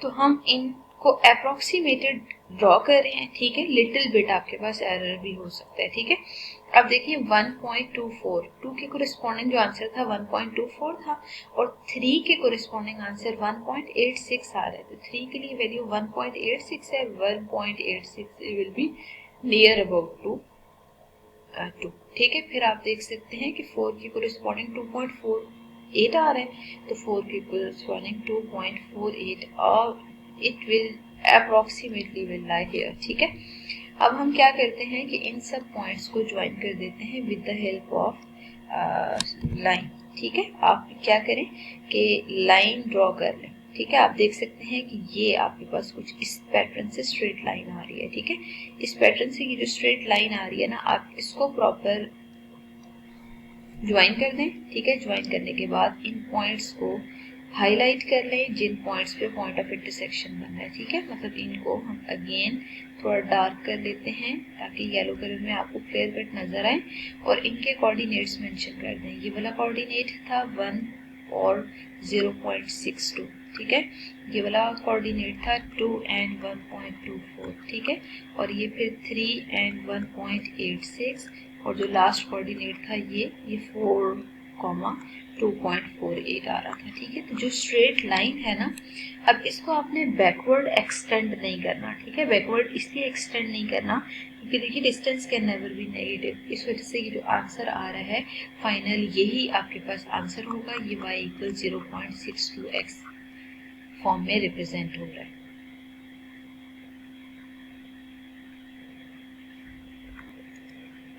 तो हम इनको अप्रोक्सीमेटेड ड्रॉ कर रहे हैं, ठीक है। लिटिल बिट आपके पास एरर भी हो सकता है, ठीक है। अब देखिए 1.24, 2 के कोरिस्पॉन्डिंग जो आंसर था 1.24 था और 3 के कोरिस्पॉन्डिंग आंसर 1.86 आ रहा है। तो 3 के लिए वैल्यू 1.86 है, 1.86 will be near about to 2, ठीक है। फिर आप देख सकते हैं कि 4 की कोरिस्पॉन्डिंग 2.48 आ रहा है, तो 4 की कोरिस्पॉन्डिंग 2.48 और it will approximately will lie here, ठीक है। अब हम क्या करते हैं कि इन सब पॉइंट्स को ज्वाइन कर देते हैं with the help of line, ठीक है। आप क्या करें कि लाइन ड्रॉ कर लें, ठीक है। आप देख सकते हैं कि ये आपके पास कुछ इस पैटर्न से स्ट्रेट लाइन आ रही है, ठीक है। इस पैटर्न से ये जो स्ट्रेट लाइन आ रही है ना, आप इसको प्रॉपर ज्वाइन कर दें, ठीक है। ज्वाइन करने के बाद इन पॉइंट्स को हाईलाइट कर लें जिन पॉइंट्स पे पॉइंट ऑफ इंटरसेक्शन बन रहा है, ठीक है। मतलब इनको हम अगेन थोड़ा डार्क कर लेते हैं ताकि येलो कलर में आपको क्लियर कट नजर आए और इनके कोऑर्डिनेट्स मेंशन कर दें। ये वाला कोऑर्डिनेट था 1 और 0.62, ठीक है। ये वाला कोऑर्डिनेट था 2 एंड 1.24, ठीक है। और ये फिर 3 एंड 1.86 और जो लास्ट कोऑर्डिनेट था ये 4, 2.48 आ रहा था, ठीक है। तो जो स्ट्रेट लाइन है ना, अब इसको आपने बैकवर्ड एक्सटेंड नहीं करना, ठीक है। बैकवर्ड इसलिए एक्सटेंड नहीं करना क्योंकि देखिए distance can never be negative. इस वजह से ये जो आंसर आ रहा है फाइनल यही आपके पास आंसर होगा। ये y इक्वल 0.62x फॉर्म में रिप्रेजेंट हो रहा है।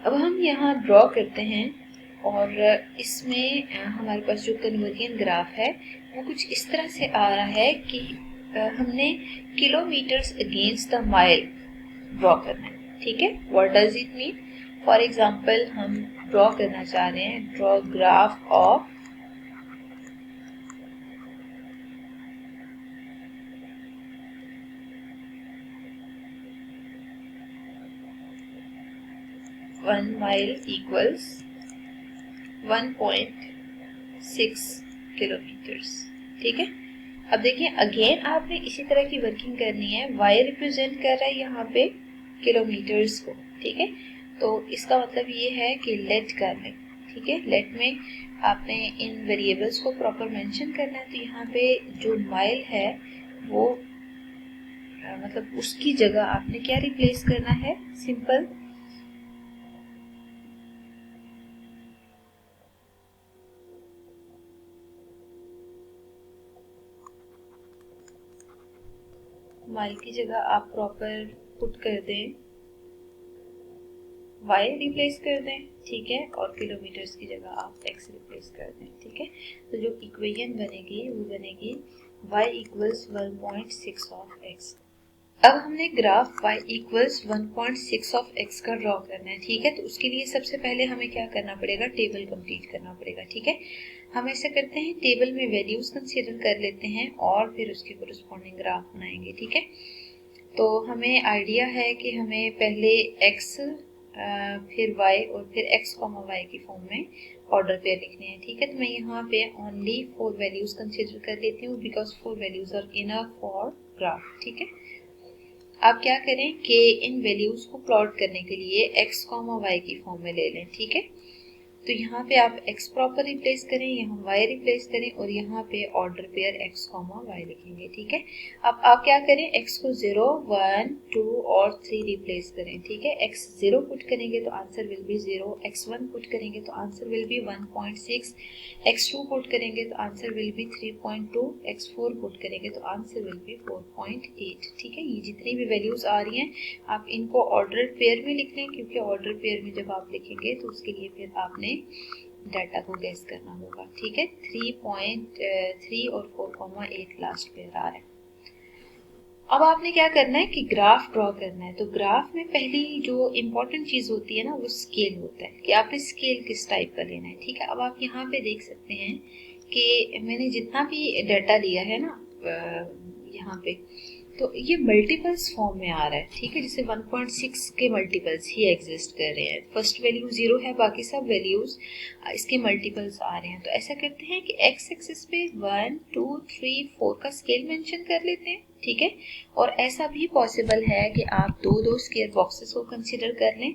अब हम यहाँ ड्रॉ करते हैं और इसमें हमारे पास जो कन्वर्जन ग्राफ है वो कुछ इस तरह से आ रहा है कि हमने kilometres against the mile draw करना है, ठीक है। What does it mean? For example हम ड्रॉ करना चाह रहे हैं, draw graph of one mile equals 1.6 kilometres, ठीक है। अब देखिए अगेन आपने इसी तरह की वर्किंग करनी है। y रिप्रेजेंट कर रहा है यहाँ पे किलोमीटर्स को, ठीक है। तो इसका मतलब ये है कि लेट कर लें, ठीक है। लेट में आपने इन वेरिएबल्स को प्रॉपर मेंशन करना है। तो यहाँ पे जो माइल है वो मतलब उसकी जगह आपने क्या रिप्लेस करना है, सिंपल माइल की जगह आप प्रॉपर पुट कर दें y रिप्लेस कर दें, ठीक है। और किलोमीटर्स की जगह आप x रिप्लेस कर दें, ठीक है। तो जो इक्वेशन बनेगी वो बनेगी y इक्वल्स 1.6 ऑफ x। अब हमने graph y equals 1.6 of x का ड्रॉ करना है, ठीक है। तो उसके लिए सबसे पहले हमें क्या करना पड़ेगा, टेबल कंप्लीट करना पड़ेगा, ठीक है। हम ऐसा करते हैं, टेबल में वैल्यूज कंसीडर कर लेते हैं और फिर उसके कोरिस्पॉन्डिंग ग्राफ बनाएंगे, ठीक है। तो हमें आइडिया है कि हमें पहले x फिर y और फिर x, y की फॉर्म में ऑर्डर पेयर लिखने हैं, ठीक है। तो मैं यहाँ पे ओनली 4 वैल्यूज कंसीडर कर लेती हूँ because 4 values are enough for graph, ठीक है। आप क्या करें कि इन वैल्यूज को प्लॉट करने के लिए x, y की फॉर्म में ले लें, ठीक है। तो यहाँ पे आप x प्रॉपर रिप्लेस करें, यहाँ y रिप्लेस करें और यहाँ पे ऑर्डर पेयर x, y लिखेंगे, ठीक है। अब आप क्या करें, x को 0, 1, 2 और 3 रिप्लेस करें, ठीक है। x 0 पुट करेंगे तो answer will be 0, x1 put करेंगे तो answer will be 1.6, x2 put करेंगे तो answer will be 3.2, x4 put करेंगे तो आंसर विल बी 4.8, ठीक है। ये जितनी भी वैल्यूज आ रही हैं आप इनको ऑर्डर पेयर में लिख लें क्योंकि ऑर्डर पेयर में जब आप लिखेंगे तो उसके लिए फिर आपने डाटा को गैस करना होगा, ठीक है। 3.3 और 4.8 लास्ट पेयर आ रहा है। अब आपने क्या करना है कि ग्राफ ड्रॉ करना है। तो ग्राफ में पहली जो इम्पोर्टेंट चीज होती है ना वो स्केल होता है कि आपने स्केल किस टाइप का लेना है, ठीक है। अब आप यहाँ पे देख सकते हैं कि मैंने जितना भी डाटा लिया है ना यहाँ पे, तो ये मल्टीपल्स फॉर्म में आ रहा है, ठीक है। जैसे 1.6 के मल्टीपल्स ही एग्जिस्ट कर रहे हैं। फर्स्ट वैल्यू 0 है, बाकी सब वैल्यूज इसके मल्टीपल्स आ रहे हैं। तो ऐसा करते हैं कि x एक्सिस पे 1, 2, 3, 4 का स्केल मेंशन कर लेते हैं, ठीक है। और ऐसा भी पॉसिबल है कि आप दो दो स्क्वायर बॉक्सेस को कंसिडर कर लें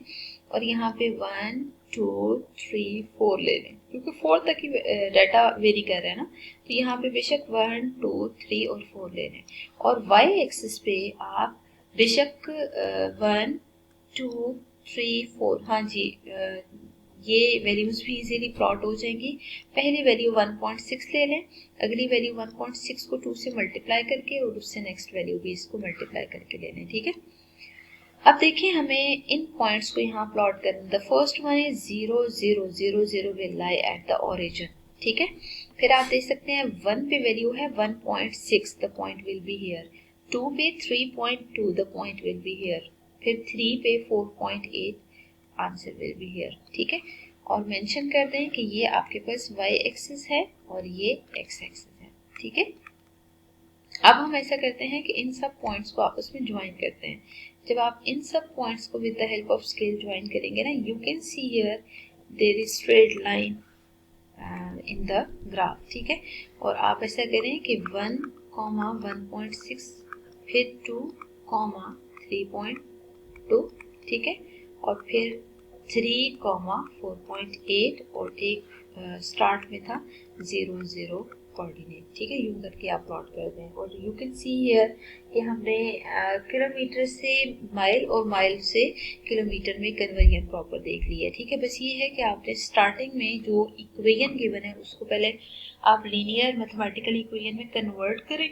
और यहाँ पे 1 2 3 4 ले लें, क्योंकि 4 तक ही डाटा वेरी कर रहे हैं ना, तो यहाँ पे बेशक 1 2 3 और 4 ले लें। और वाई एक्सिस पे आप बेशक 1 2 3 4, हाँ जी, ये वैल्यूज भी इजीली प्लॉट हो जाएंगी। पहली वैल्यू 1.6 ले लें, अगली वैल्यू 1.6 को 2 से मल्टीप्लाई करके और उससे नेक्स्ट वैल्यू भी इसको मल्टीप्लाई करके ले लें, ठीक है। अब देखिए हमें इन पॉइंट्स को यहाँ प्लॉट करना। The first one is 0 0 0 0 will lie at the origin, ठीक है। फिर आप देख सकते हैं 1 पे वैल्यू है 1.6, the point will be here. 2 पे 3.2, the point will be here. फिर 3 पे 4.8, आंसर विल बी हियर, ठीक है। और मेंशन कर दें कि ये आपके पास y एक्सिस है और ये x एक्सिस है, ठीक है। अब हम ऐसा करते हैं कि इन सब पॉइंट्स को आपस में ज्वाइन करते हैं। जब आप इन सब पॉइंट्स को with the help of scale join करेंगे ना, you can see here there is straight line in the graph, ठीक है। और आप ऐसा करें कि 1, 1.6, फिर 2, 3.2, ठीक है। और फिर 3, 4.8 और एक स्टार्ट में था 0 0 कोऑर्डिनेट, ठीक है। यूं करके आप प्लॉट कर दें और यू कैन सी हियर कि हमने किलोमीटर से माइल और माइल से किलोमीटर में कन्वर्जन प्रॉपर देख लिया है, ठीक है। बस ये है कि आपने स्टार्टिंग में जो इक्वेशन गिवन है उसको पहले आप लीनियर मैथमेटिकल इक्वेशन में कन्वर्ट करें।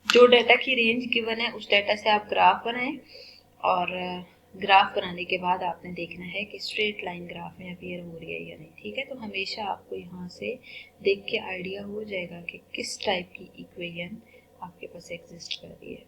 जो डाटा की रेंज गिवन है उस डाटा से आप ग्राफ बनाएं और ग्राफ बनाने के बाद आपने देखना है कि स्ट्रेट लाइन ग्राफ में अपीयर हो रही है या नहीं, ठीक है। तो हमेशा आपको यहाँ से देख के आइडिया हो जाएगा कि किस टाइप की इक्वेशन आपके पास एग्जिस्ट कर रही है।